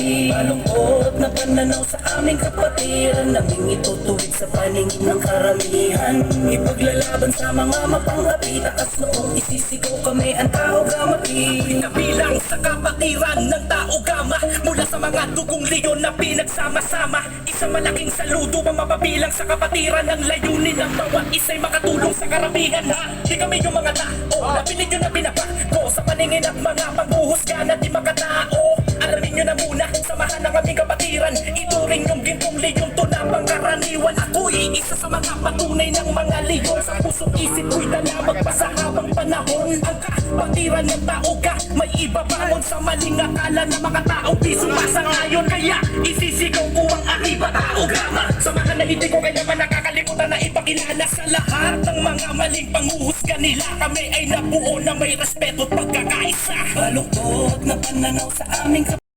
kapatid. Malungkot na pananaw sa aming kapatiran, naming itutuwid sa paningin ng karamihan. Ipaglalaban sa mga mapang-api, takas noong isisigaw kami ang Tao Gama Team. Pinabilang sa kapatiran ng Tao Gama, mula sa mga dugong leyon na pinagsama-sama. Isang malaking saludo ang mapabilang sa kapatiran, ng layunin ng bawat isa'y makatulong sa karamihan. Ha? Di kami yung mga tao na pinigyo na binabago sa paningin at mga panghuhusga na di makatao. Alamin nyo na muna, samahan ng aming kapatiran, ituring yung gintong leyon to na pangkaraniwan. Ako'y isa sa mga patunay ng mga leyon, sa puso't isip ko'y dalamag pa sa habang panahon. Ang kapatiran ng Tao Ga, may iba bangon sa maling akala na mga taong di sumasangayon. Kaya isisigaw ko ang Arriba Tao Gama, sa mga na hindi ko kailangan nakakalimutan na ipakilala sa lahat ng mga maling panghuhusga nila. Kami ay nabuo na may respeto at pagkakaisa. Baluktot na pananaw sa aming